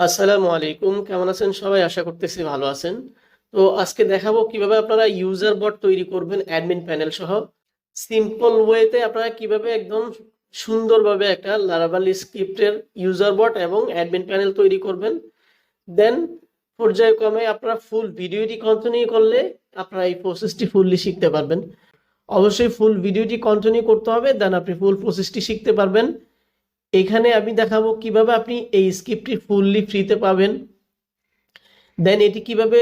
আসসালামু আলাইকুম, কেমন আছেন সবাই? আশা করতেছি ভালো আছেন। তো আজকে দেখাবো কিভাবে আপনারা ইউজার বট তৈরি করবেন অ্যাডমিন প্যানেল সহ। সিম্পল ওয়েতে আপনারা কিভাবে একদম সুন্দরভাবে একটা লারাভেল স্ক্রিপ্টের ইউজার বট এবং অ্যাডমিন প্যানেল তৈরি করবেন। দেন পর্যায়ক্রমে আপনারা ফুল ভিডিওটি কন্টিনিউ করলে আপনারা এই প্রসেসটি ফুললি শিখতে পারবেন। অবশ্যই ফুল ভিডিওটি কন্টিনিউ করতে হবে, দেন আপনি ফুল প্রসেসটি শিখতে পারবেন। এখানে আমি দেখাবো কিভাবে আপনি এই স্ক্রিপ্টটি ফুললি ফ্রিতে পাবেন। দেন এটি কিভাবে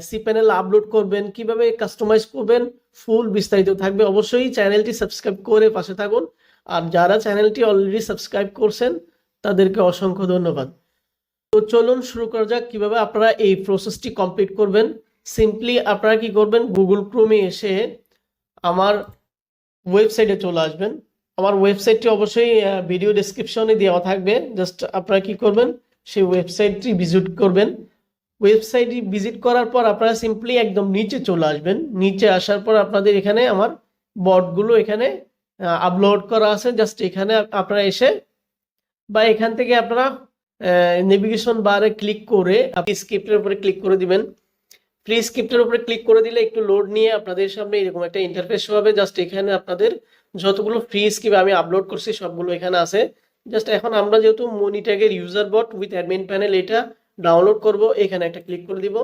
সি প্যানেল আপলোড করবেন, কিভাবে কাস্টমাইজ করবেন, ফুল বিস্তারিত থাকবে। অবশ্যই চ্যানেলটি সাবস্ক্রাইব করে পাশে থাকুন। আর যারা চ্যানেলটি অলরেডি সাবস্ক্রাইব করছেন তাদেরকে অসংখ্য ধন্যবাদ। তো চলুন শুরু করা যাক কিভাবে আপনারা এই প্রসেসটি কমপ্লিট করবেন। সিম্পলি আপনারা কি করবেন, গুগল ক্রোমে এসে আমার ওয়েবসাইটে চলে আসবেন। আমার ওয়েবসাইটটি অবশ্যই ভিডিও ডেসক্রিপশনে দেওয়া থাকবে। জাস্ট আপনারা কি করবেন, সেই ওয়েবসাইটটি ভিজিট করবেন। ওয়েবসাইটটি ভিজিট করার পর আপনারা সিম্পলি একদম নিচে চলে আসবেন। নিচে আসার পর আপনাদের এখানে আমার বটগুলো এখানে আপলোড করা আছে। জাস্ট এখানে আপনারা এসে বা এখান থেকে আপনারা নেভিগেশন বারে ক্লিক করে আপনি স্ক্রিপ্টের উপরে ক্লিক করে দিবেন। ফ্রি স্ক্রিপ্টের উপরে ক্লিক করে দিলে একটু লোড নিয়ে আপনাদের সামনে এরকম একটা ইন্টারফেস হবে। জাস্ট এখানে আপনাদের যতগুলো ফ্রি স্ক্রিপ্ট আমি আপলোড করছি সবগুলো এখানে আছে। জাস্ট এখন আমরা যেহেতু মনিট্যাগের user bot with admin panel এটা ডাউনলোড করব, এখানে একটা ক্লিক করে দিব।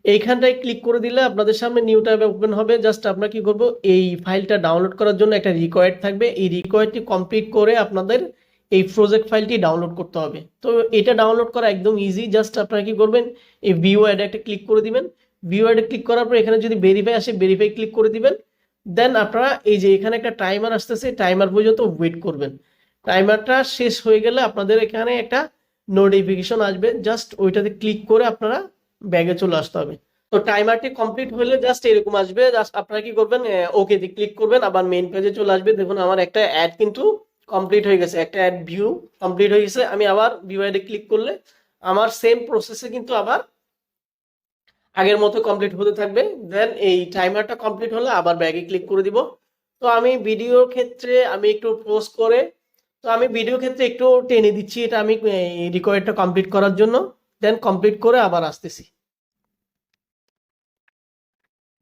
এইখানটায় ক্লিক করে দিলে আপনাদের সামনে নিউ ট্যাব ওপেন হবে। জাস্ট আমরা কি করব, এই ফাইলটা ডাউনলোড করার জন্য একটা রিকোয়ার্ড থাকবে। এই রিকোয়ার্ডটি কমপ্লিট করে আপনাদের এই প্রজেক্ট ফাইলটি ডাউনলোড করতে হবে। তো এটা ডাউনলোড করা একদম ইজি। জাস্ট আপনারা কি করবেন, এই ভিউ অ্যাড একটা ক্লিক করে দিবেন। ভিউ অ্যাডে ক্লিক করার পর এখানে যদি ভেরিফাই আসে, ভেরিফাই ক্লিক করে দিবেন। দেন আপনারা এই যে এখানে একটা টাইমার আসতেছে, টাইমার পর্যন্ত ওয়েট করবেন। টাইমারটা শেষ হয়ে গেলে আপনাদের এখানে একটা নোটিফিকেশন আসবে। জাস্ট ওইটাতে ক্লিক করে আপনারা ব্যাগে চলে আসতে হবে। তো টাইমারটি কমপ্লিট হলে জাস্ট এরকম আসবে। জাস্ট আপনারা কি করবেন, ওকে তে ক্লিক করবেন, আবার মেইন পেজে চলে আসবে। দেখুন আমার একটা অ্যাড কিন্তু কমপ্লিট হয়ে গেছে, একটা অ্যাড ভিউ কমপ্লিট হয়ে গেছে। আমি আবার ভিউ অ্যাডে ক্লিক করলে আমার সেম প্রসেসে কিন্তু আবার আগের মতো কমপ্লিট হতে থাকবে। দেন এই টাইমারটা কমপ্লিট হলে আবার ব্যাগে ক্লিক করে দিব। তো আমি ভিডিওর ক্ষেত্রে আমি একটু পোজ করে, তো আমি ভিডিও ক্ষেত্রে একটু টেনে দিচ্ছি, এটা আমি রিকোয়ার্ডটা কমপ্লিট করার জন্য। দেন কমপ্লিট করে আবার আসতেছি।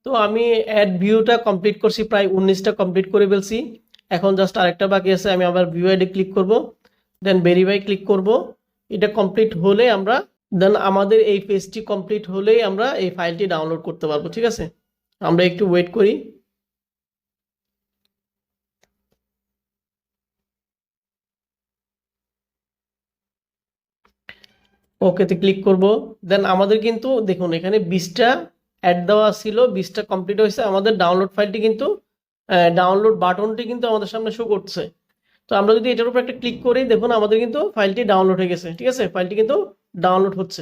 তো আমি অ্যাড ভিউটা কমপ্লিট করছি, প্রায় 19টা কমপ্লিট করে ফেলছি। এখন জাস্ট আরেকটা বাকি আছে, আমি আবার ভিউ অ্যাডে ক্লিক করব, দেন ভেরিফাই ক্লিক করব। এটা কমপ্লিট হলে আমরা, দেন আমাদের এই পেজটি কমপ্লিট হলেই আমরা এই ফাইলটি ডাউনলোড করতে পারবো। ঠিক আছে, আমরা একটু ওয়েট করি। ওকেতে ক্লিক করব। দেন আমাদের কিন্তু দেখুন এখানে 20টা অ্যাড দেওয়া ছিল, 20টা কমপ্লিট হয়েছে। আমাদের ডাউনলোড ফাইলটি কিন্তু, ডাউনলোড বাটনটি কিন্তু আমাদের সামনে শো করছে। তো আমরা যদি এটার উপর একটা ক্লিক করি, দেখুন আমাদের কিন্তু ফাইলটি ডাউনলোড হয়ে গেছে। ঠিক আছে, ফাইলটি কিন্তু ডাউনলোড হচ্ছে।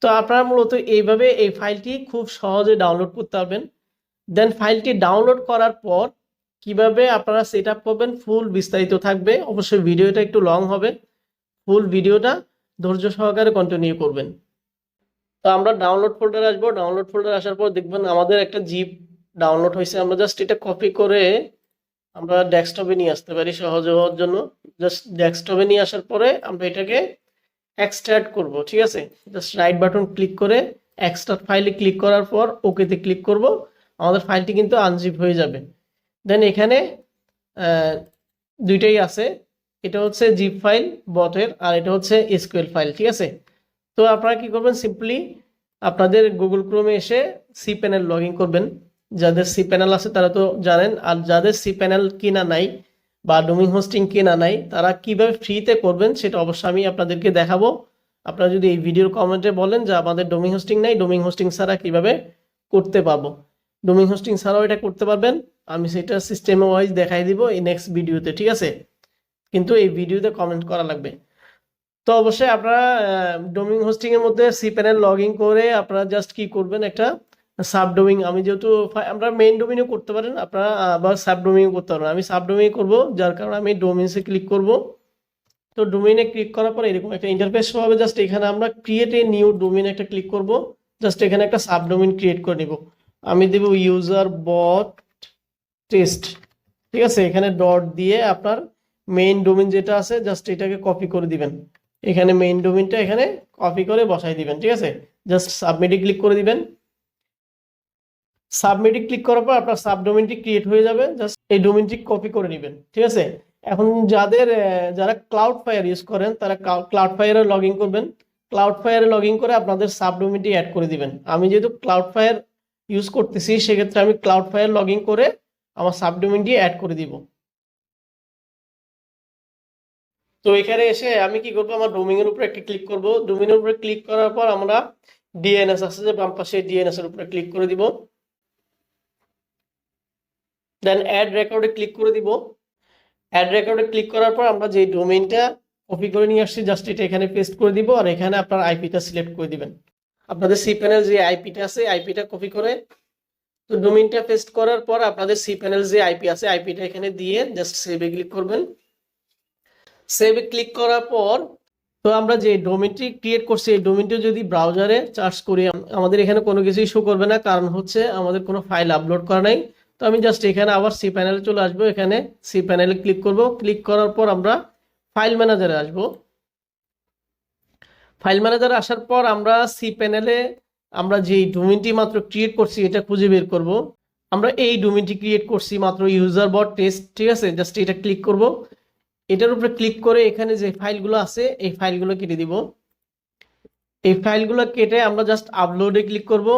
তো আপনারা মূলত এইভাবে এই ফাইলটি খুব সহজে ডাউনলোড করতে পারবেন। দেন ফাইলটি ডাউনলোড করার পর কিভাবে আপনারা সেট আপ করবেন ফুল বিস্তারিত থাকবে। অবশ্যই ভিডিওটা একটু লং হবে, ফুল ভিডিওটা ধৈর্য সহকারে কন্টিনিউ করবেন। তো আমরা ডাউনলোড ফোল্ডারে আসবো। ডাউনলোড ফোল্ডারে আসার পর দেখবেন আমাদের একটা জিপ ডাউনলোড হয়েছে। আমরা জাস্ট এটা কপি করে আমরা ডেস্কটপে নিয়ে আসতে পারি সহজে হওয়ার জন্য। জাস্ট ডেস্কটপে নিয়ে আসার পরে আমরা এটাকে এক্সট্রাক্ট করব। ঠিক আছে, জাস্ট রাইট বাটন ক্লিক করে এক্সট্রাক্ট ফাইলে ক্লিক করার পর ওকেতে ক্লিক করব। আমাদের ফাইলটি কিন্তু আনজিপ হয়ে যাবে। দেন এখানে দুইটাই আছে, এটা হচ্ছে জিপ ফাইল বটের, আর এটা হচ্ছে এসকিউএল ফাইল। ঠিক আছে, তো আপনারা কি করবেন, সিম্পলি আপনাদের গুগল ক্রোমে এসে সি প্যানেল লগ ইন করবেন। যাদের সি প্যানেল আছে তারা তো জানেন, আর যাদের সি প্যানেল কিনা নাই বা ডোমেইন হোস্টিং কিনা নাই তারা কিভাবে ফ্রিতে করবেন সেটা অবশ্যই আমি আপনাদেরকে দেখাবো। আপনারা যদি এই ভিডিওর কমেন্টে বলেন যে আমাদের ডোমেইন হোস্টিং নাই, ডোমেইন হোস্টিং ছাড়া কিভাবে করতে পারবো, ডোমেইন হোস্টিং ছাড়াও এটা করতে পারবেন, আমি সেটা সিস্টেম ওয়াইজ দেখাই দিব এই নেক্সট ভিডিওতে। ঠিক আছে, কিন্তু এই ভিডিওতে কমেন্ট করা লাগবে। তো অবশ্যই আপনারা ডোমেইন হোস্টিং এর মধ্যে সি প্যানেল লগ ইন করে আপনারা জাস্ট কি করবেন, একটা সাবডোমেইন, আমি যেহেতু আমরা মেইন ডোমেইনও করতে পারেন আপনারা, আবার সাবডোমেইন করতে পারেন। আমি সাবডোমেইন করব, যার কারণে আমি ডোমেইনসে ক্লিক করব। তো ডোমেইনে ক্লিক করার পর এরকম একটা ইন্টারফেস হবে। জাস্ট এখানে আমরা ক্রিয়েট এ নিউ ডোমেইন একটা ক্লিক করব। জাস্ট এখানে একটা সাবডোমেইন ক্রিয়েট করে নিব। আমি দেব ইউজার বট টেস্ট। ঠিক আছে, এখানে ডট দিয়ে আপনার মেইন ডোমেইন যেটা আছে জাস্ট এটাকে কপি করে দিবেন। এখানে মেইন ডোমেইনটা এখানে কপি করে বসাই দিবেন, ঠিক আছে। জাস্ট সাবমিটে ক্লিক করে দিবেন। সাবমিটে ক্লিক করার পর আপনার সাবডোমেইনটি ক্রিয়েট হয়ে যাবে। জাস্ট এই ডোমেইনটি কপি করে নেবেন, ঠিক আছে। এখন যারা ক্লাউড ফায়ার ইউজ করেন তারা ক্লাউড ফায়ারে লগ ইন করবেন। ক্লাউড ফায়ারে লগ ইন করে আপনাদের সাবডোমেইনটি অ্যাড করে দিবেন। আমি যেহেতু ক্লাউড ফায়ার ইউজ করতেছি সেক্ষেত্রে আমি ক্লাউড ফায়ার লগ ইন করে আমার সাবডোমেইনটি অ্যাড করে দিব। তো এখানে এসে আমি কি করবো, আমার ডোমেইনের উপরে একটা ক্লিক করব। ডোমেইনের উপরে ক্লিক করার পর আমরা ডিএনএস আছে যে বাম পাশে, ডিএনএস এর উপরে ক্লিক করে দিব। দেন অ্যাড রেকর্ডে ক্লিক করে দিব। অ্যাড রেকর্ডে ক্লিক করার পর আমরা যে ডোমেইনটা কপি করে নিয়ে আসছি জাস্ট এটা এখানে পেস্ট করে দিব, আর এখানে আপনার আইপিটা সিলেক্ট করে দিবেন। আপনাদের সি প্যানেল যে আইপিটা আছে আইপিটা কপি করে, তো ডোমেইনটা পেস্ট করার পর আপনাদের সি প্যানেল যে আইপি আছে আইপিটা এখানে দিয়ে জাস্ট সেভে ক্লিক করবেন। সেভে ক্লিক করার পর তো আমরা যে ডোমেইনটি ক্রিয়েট করছি এই ডোমেইনটি যদি ব্রাউজারে সার্চ করি আমাদের এখানে কোনো কিছুই শো করবে না, কারণ হচ্ছে আমাদের কোনো ফাইল আপলোড করা নাই। তো আমি জাস্ট এখানে আবার সি প্যানেলে চলে আসবো, এখানে সি প্যানেলে ক্লিক করব। ক্লিক করার পর আমরা ফাইল ম্যানেজারে আসবো। ফাইল ম্যানেজারে আসার পর আমরা সি প্যানেলে আমরা যে ডোমেইনটি মাত্র ক্রিয়েট করছি এটা খুঁজে বের করব। আমরা এই ডোমেইনটি ক্রিয়েট করছি মাত্র ইউজার বট টেস্ট, ঠিক আছে। জাস্ট এটা ক্লিক করব। এটার উপরে ক্লিক করে এখানে যে ফাইলগুলো আছে এই ফাইলগুলো কেটে দিব। এই ফাইলগুলো কেটে আমরা জাস্ট আপলোডে ক্লিক করব।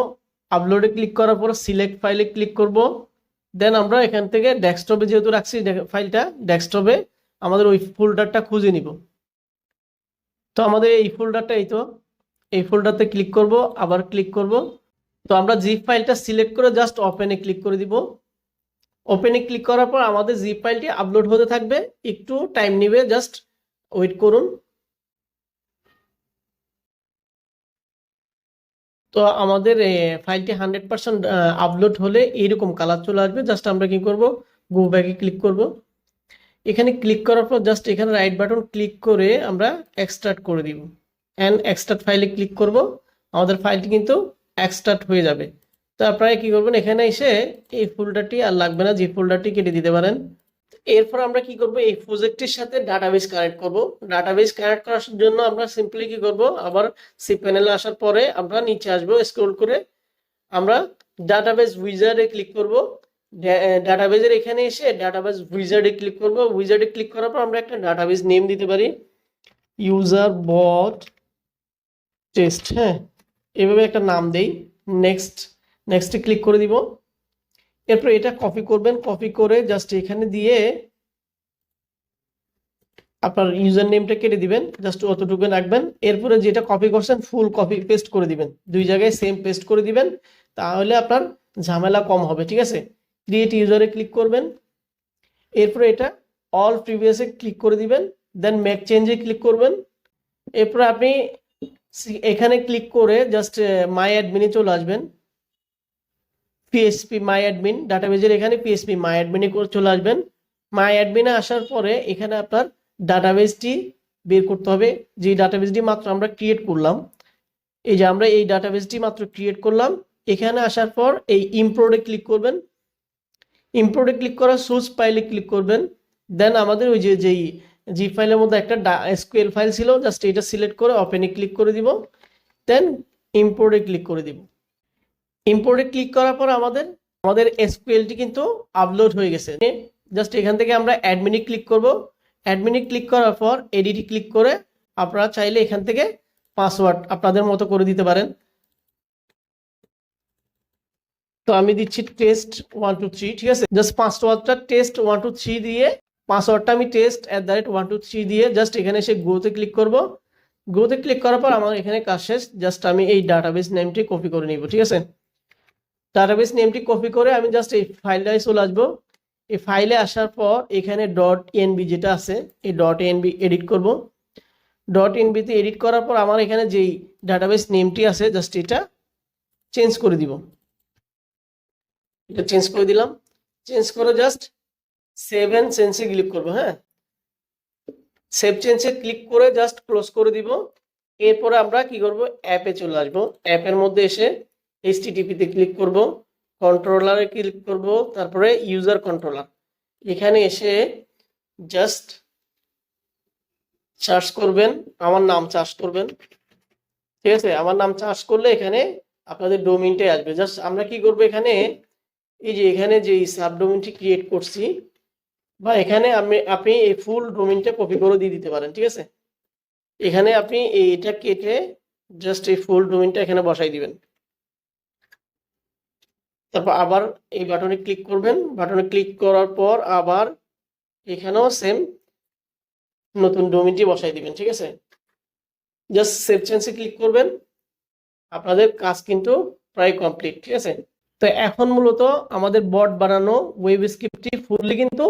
আপলোডে ক্লিক করার পর সিলেক্ট ফাইলে ক্লিক করব। দেন আমরা এখান থেকে ডেস্কটপে যেহেতু রাখছি ফাইলটা, ডেস্কটপে আমাদের ওই ফোল্ডারটা খুঁজে নিব। তো আমাদের এই ফোল্ডারটা এই ফোল্ডারতে ক্লিক করব, আবার ক্লিক করব। তো আমরা জিপ ফাইলটা সিলেক্ট করে জাস্ট ওপেনে ক্লিক করে দিব। ওপেনে ক্লিক করার পর আমাদের জিপ ফাইলটি আপলোড হতে থাকবে, একটু টাইম নেবে, জাস্ট ওয়েট করুন। তো আমাদের ফাইলটি 100% আপলোড হলে এইরকম কালার চলে আসবে। জাস্ট আমরা কি করব, গো ব্যাকে ক্লিক করব। এখানে ক্লিক করার পর জাস্ট এখানে রাইট বাটন ক্লিক করে আমরা এক্সট্রাক্ট করে দিব। অ্যান্ড এক্সট্রাক্ট ফাইলে ক্লিক করব, আমাদের ফাইলটি কিন্তু এক্সট্রাক্ট হয়ে যাবে। তো আপনারা কি করবেন, এখানে এসে এই ফোল্ডারটি আর লাগবে না, যে ফোল্ডারটি কেটে দিতে পারেন। এরপর আমরা কি করব, এই প্রজেক্টের সাথে ডাটাবেস কানেক্ট করব। ডাটাবেস কানেক্ট করার জন্য আমরা সিম্পলি কি করব, আবার সি প্যানেলে আসার পরে আমরা নিচে আসবো, স্ক্রল করে আমরা ডাটাবেস উইজার্ডে ক্লিক করব। ডাটাবেজের এখানে এসে ডাটাবেস উইজার্ডে ক্লিক করব। উইজার্ডে ক্লিক করার পর আমরা একটা ডাটাবেস নেম দিতে পারি, ইউজার বট টেস্ট। হ্যাঁ, এভাবে একটা নাম দেই। নেক্সটে ক্লিক করে দিব। এরপর এটা কপি করবেন, কপি করে জাস্ট এখানে দিয়ে আপনার ইউজার নেমটা কেটে দিবেন, জাস্ট অতটুকু রাখবেন। এরপরে যেটা কপি করছেন ফুল কপি পেস্ট করে দিবেন, দুই জায়গায় সেম পেস্ট করে দিবেন, তাহলে আপনার ঝামেলা কম হবে, ঠিক আছে। ক্রিয়েট ইউজারে ক্লিক করবেন। এরপরে এটা অল প্রিভিয়াসে ক্লিক করে দিবেন। দেন মেক চেঞ্জে ক্লিক করবেন। এরপরে আপনি এখানে ক্লিক করে জাস্ট মাই অ্যাডমিনে চলে আসবেন। পিএসপি মাই অ্যাডমিন ডাটাবেজের এখানে পিএসপি মাই অ্যাডমিনে চলে আসবেন। মাই অ্যাডমিনে আসার পরে এখানে আপনার ডাটাবেসটি বের করতে হবে, যে ডাটাবেসটি মাত্র আমরা ক্রিয়েট করলাম। এই যে আমরা এই ডাটাবেসটি মাত্র ক্রিয়েট করলাম। এখানে আসার পর এই ইম্পোর্টে ক্লিক করবেন। ইম্পোর্টে ক্লিক করা সোর্স ফাইলে ক্লিক করবেন। দেন আমাদের ওই যেই জিপ ফাইলের মধ্যে একটা এসকিউএল ফাইল ছিল, জাস্ট এটা সিলেক্ট করে ওপেনে ক্লিক করে দিব। দেন ইম্পোর্টে ক্লিক করে দিব। ইম্পোর্টে ক্লিক করার পর আমাদের এসকিউএলটি কিন্তু আপলোড হয়ে গেছে। জাস্ট এখান থেকে আমরা অ্যাডমিনে ক্লিক করব। অ্যাডমিনে ক্লিক করার পর এডিটে ক্লিক করে আপনারা চাইলে এখান থেকে পাসওয়ার্ড আপনাদের মতো করে দিতে পারেন। তো আমি দিচ্ছি টেস্ট 1 2 3, ঠিক আছে। জাস্ট পাসওয়ার্ডটা টেস্ট 1 2 3 দিয়ে, পাসওয়ার্ডটা আমি test@123 দিয়ে জাস্ট এখানে এসে গোতে ক্লিক করব। গোতে ক্লিক করার পর আমার এখানে কাজ শেষ। জাস্ট আমি এই ডাটাবেস নেমটি কপি করে নিব, ঠিক আছে। ডাটাবেস নেমটি কপি করে আমি জাস্ট এই ফাইলটায় চলে আসবো। এই ফাইলে আসার পর এখানে .env যেটা আছে এই .env এডিট করব। .env-তে এডিট করার পর আমার এখানে যেই ডাটাবেস নেমটি আছে জাস্ট এটা চেঞ্জ করে দিব। এটা চেঞ্জ করে দিলাম। চেঞ্জ করে জাস্ট সেভ এন্ড চেঞ্জে ক্লিক করব। হ্যাঁ, সেভ চেঞ্জে ক্লিক করে জাস্ট ক্লোজ করে দিব। এরপরে আমরা কি করব, অ্যাপে চলে আসব। অ্যাপের মধ্যে এসে HTTP-তে ক্লিক করব, কন্ট্রোলারে ক্লিক করব, তারপরে ইউজার কন্ট্রোলার। এখানে এসে জাস্ট সার্চ করবেন, আমার নাম সার্চ করবেন, ঠিক আছে? আমার নাম সার্চ করলে এখানে আপনাদের ডোমেইনটাই আসবে। জাস্ট আমরা কি করব এখানে, এই যে এখানে যে সাবডোমেইনটি ক্রিয়েট করছি, বা এখানে আপনি এই ফুল ডোমেইনটা কপি করে দিয়ে দিতে পারেন, ঠিক আছে? এখানে আপনি এটা কেটে জাস্ট এই ফুল ডোমেইনটা এখানে বসাই দিবেন। তারপর আবার এই বাটনে ক্লিক করবেন, বাটনে ক্লিক করার পর আবার এখানেও সেম নতুন ডোমেইনটি বসাই দিবেন, ঠিক আছে? জাস্ট সেভ চেঞ্জে ক্লিক করবেন, আপনাদের কাজ কিন্তু প্রায় কমপ্লিট, ঠিক আছে? তো এখন মূলত আমাদের বট বানানো ওয়েব স্ক্রিপ্টটি ফুললি কিন্তু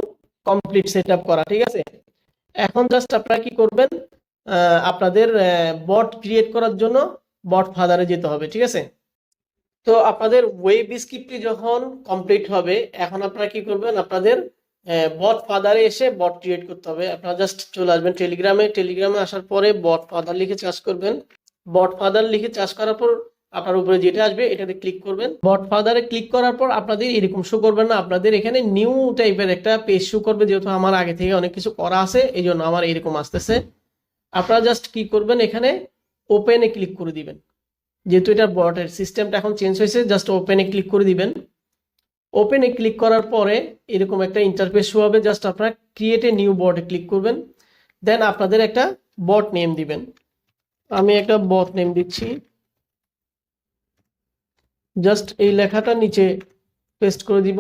কমপ্লিট সেটআপ করা, ঠিক আছে? এখন জাস্ট আপনারা কি করবেন, আপনাদের বট ক্রিয়েট করার জন্য বট ফাদারে যেতে হবে, ঠিক আছে? তো আপনাদের ওয়েব স্ক্রিপ্টটি যখন কমপ্লিট হবে, এখন আপনারা কি করবেন, আপনাদের বট ফাদারে এসে বট ক্রিয়েট করতে হবে। আপনারা জাস্ট চলে আসবেন টেলিগ্রামে আসার পরে বট ফাদার লিখে চার্জ করবেন। বট ফাদার লিখে চার্জ করার পর আপনার উপরে যেটা আসবে এটাতে ক্লিক করবেন। বট ফাদারে ক্লিক করার পর আপনাদের এরকম শো করবেন না, আপনাদের এখানে নিউ টাইপের একটা পেজ শো করবে। যেহেতু আমার আগে থেকে অনেক কিছু করা আছে, এই জন্য আমার এরকম আসতেছে। আপনারা জাস্ট কি করবেন, এখানে ওপেনে ক্লিক করে দিবেন। যেহেতু এটা বটের সিস্টেমটা এখন চেঞ্জ হয়েছে, জাস্ট ওপেনে ক্লিক করে দিবেন। ওপেনে ক্লিক করার পরে এরকম একটা ইন্টারফেস শো হবে। জাস্ট আপনারা ক্রিয়েট এ নিউ বটে ক্লিক করবেন, দেন আপনাদের একটা বট নেম দিবেন। আমি একটা বট নেম দিচ্ছি, জাস্ট এই লেখাটা নিচে পেস্ট করে দিব,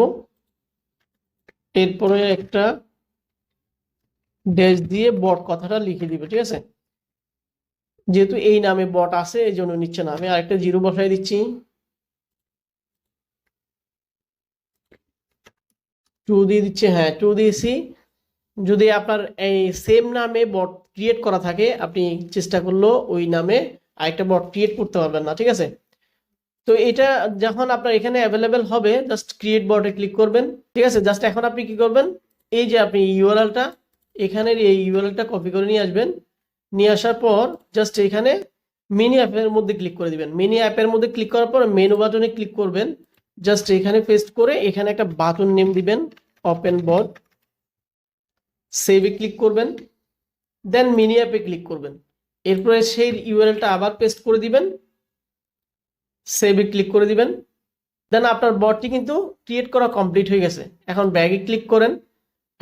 এরপরে একটা ড্যাশ দিয়ে বট কথাটা লিখে দিব, ঠিক আছে? যেহেতু এই নামে বট আছে এই জন্য নিচ্ছে না, আমি আরেকটা জিরো বসাই দিচ্ছি, 2 দিয়ে দিচ্ছি, হ্যাঁ 2 দিয়েছি। যদি আপনার এই সেম নামে বট ক্রিয়েট করা থাকে, আপনি চেষ্টা করলেও ওই নামে আরেকটা বট ক্রিয়েট করতে পারবেন না, ঠিক আছে? তো এটা যখন আপনার এখানে অ্যাভেলেবেল হবে, জাস্ট ক্রিয়েট বটে ক্লিক করবেন, ঠিক আছে? জাস্ট এখন আপনি কি করবেন, এই যে আপনি ইউআরএলটা, এখানের এই ইউআরএলটা কপি করে নিয়ে আসবেন। নিয়ে আসার পর জাস্ট এখানে মিনি অ্যাপের মধ্যে ক্লিক করে দিবেন। মিনি অ্যাপের মধ্যে ক্লিক করার পর মেনু বাটনে ক্লিক করবেন, জাস্ট এখানে পেস্ট করে এখানে একটা বাটন নেম দিবেন, ওপেন বট। সেভে ক্লিক করবেন, দেন মিনি অ্যাপে ক্লিক করবেন। এরপরে সেই ইউআরএলটা আবার পেস্ট করে দিবেন, সেভে ক্লিক করে দিবেন। দেন আপনার বটটি কিন্তু ক্রিয়েট করা কমপ্লিট হয়ে গেছে। এখন ব্যাগে ক্লিক করেন,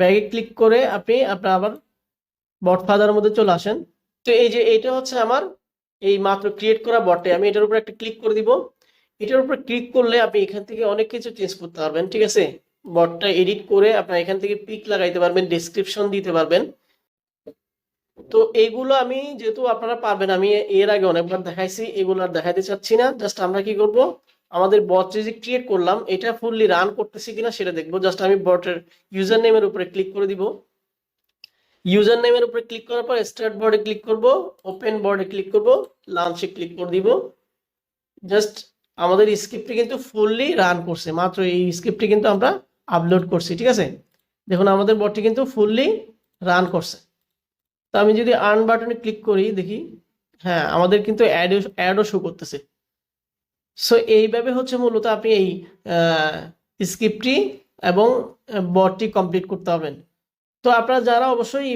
ব্যাগে ক্লিক করে আপনি আপনার আবার বট ফাদারের মধ্যে চলে আসেন। তো এই যে এইটা হচ্ছে আমার এই মাত্র ক্রিয়েট করা বটে, আমি এটার উপর একটা ক্লিক করে দিব। এটার উপর ক্লিক করলে আপনি এখান থেকে অনেক কিছু চেঞ্জ করতে পারবেন, ঠিক আছে? বটটা এডিট করে আপনার এখান থেকে পিক লাগাইতে পারবেন, ডেসক্রিপশন দিতে পারবেন। তো এইগুলো আমি যেহেতু আপনারা পারবেন, আমি এর আগে অনেকবার দেখাইছি, এগুলো আর দেখাইতে চাচ্ছি না। জাস্ট আমরা কি করব, আমাদের বট যে ক্রিয়েট করলাম এটা ফুললি রান করতেছি কিনা সেটা দেখবো। জাস্ট আমি বটের ইউজার নেমের উপরে ক্লিক করে দিব। ইউজার নেমের উপরে ক্লিক করার পর স্টার্ট বর্ডে ক্লিক করব, ওপেন বর্ডে ক্লিক করব, লঞ্চে ক্লিক করে দিব। জাস্ট আমাদের স্ক্রিপ্টটি কিন্তু ফুললি রান করছে, মাত্র এই স্ক্রিপ্টটি কিন্তু আমরা আপলোড করছি, ঠিক আছে? দেখুন আমাদের বটটি কিন্তু ফুললি রান করছে। তো আমি যদি আর্ন বাটনে ক্লিক করি, দেখি হ্যাঁ আমাদের কিন্তু অ্যাডও শো করতেছে। সো এইভাবে হচ্ছে মূলত আপনি এই স্ক্রিপ্টটি এবং বটটি কমপ্লিট করতে পারবেন। তো আপনারা যারা অবশ্যই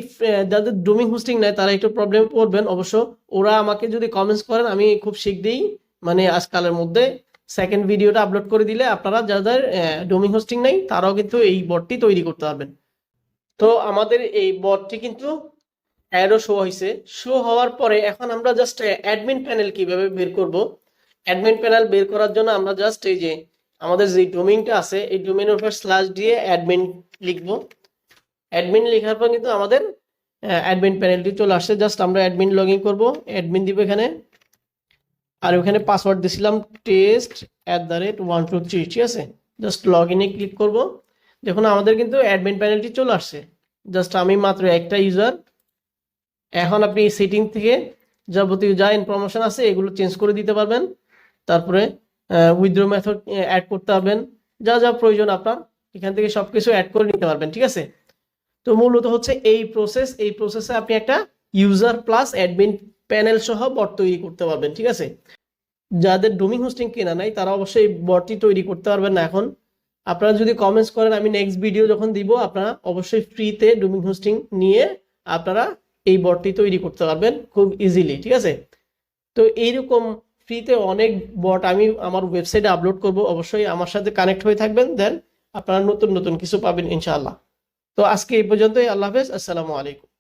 যাদের ডোমেইন হোস্টিং নেয় তারা একটু প্রবলেম পড়বেন অবশ্য। ওরা আমাকে যদি কমেন্টস করেন, আমি খুব শীঘ্রই মানে আজকালের মধ্যে সেকেন্ড ভিডিওটা আপলোড করে দিলে আপনারা যাদের ডোমেইন হোস্টিং নেই তারাও কিন্তু এই বটটি তৈরি করতে পারবেন। তো আমাদের এই বটটি কিন্তু অ্যাডও শো হয়েছে। শো হওয়ার পরে এখন আমরা জাস্ট অ্যাডমিন প্যানেল কিভাবে বের করব, অ্যাডমিন প্যানেল বের করার জন্য আমরা জাস্ট এই যে আমাদের যে ডোমেইনটা আছে এই ডোমেইনের উপর স্ল্যাশ দিয়ে অ্যাডমিন লিখবো। অ্যাডমিন লেখার পর কিন্তু আমাদের অ্যাডমিন প্যানেলটি চলে আসছে। জাস্ট আমরা অ্যাডমিন লগ ইন করবো, অ্যাডমিন দিব এখানে, আর ওখানে পাসওয়ার্ড দিয়েছিলাম test@123, ঠিক আছে? জাস্ট লগ ইনে ক্লিক করব। দেখুন আমাদের কিন্তু অ্যাডমিন প্যানেলটি চলে আসছে। জাস্ট আমি মাত্র একটা ইউজার। এখন আপনি সেটিং থেকে যাবতীয় যা ইনফরমেশন আছে এগুলো চেঞ্জ করে দিতে পারবেন। তারপরে উইথড্র মেথড অ্যাড করতে পারবেন, যা যা প্রয়োজন আপনার এখান থেকে সবকিছু অ্যাড করে নিতে পারবেন, ঠিক আছে? তো মূলত হচ্ছে এই প্রসেসে আপনি একটা ইউজার প্লাস অ্যাডমিন প্যানেল সহ বট তৈরি করতে পারবেন, ঠিক আছে? যাদের ডোমেইন হোস্টিং কেনা নাই তারা অবশ্যই বটটি তৈরি করতে পারবেন না। এখন আপনারা যদি কমেন্টস করেন, আমি নেক্সট ভিডিও যখন দিব আপনারা অবশ্যই ফ্রিতে ডোমেইন হোস্টিং নিয়ে আপনারা এই বটটি তৈরি করতে পারবেন খুব ইজিলি, ঠিক আছে? তো এইরকম ফ্রিতে অনেক বট আমি আমার ওয়েবসাইটে আপলোড করব, অবশ্যই আমার সাথে কানেক্ট হয়ে থাকবেন, দেন আপনারা নতুন নতুন কিছু পাবেন ইনশাআল্লাহ। তো আজকে এই পর্যন্তই, আল্লাহ হাফেজ, আসসালামু আলাইকুম।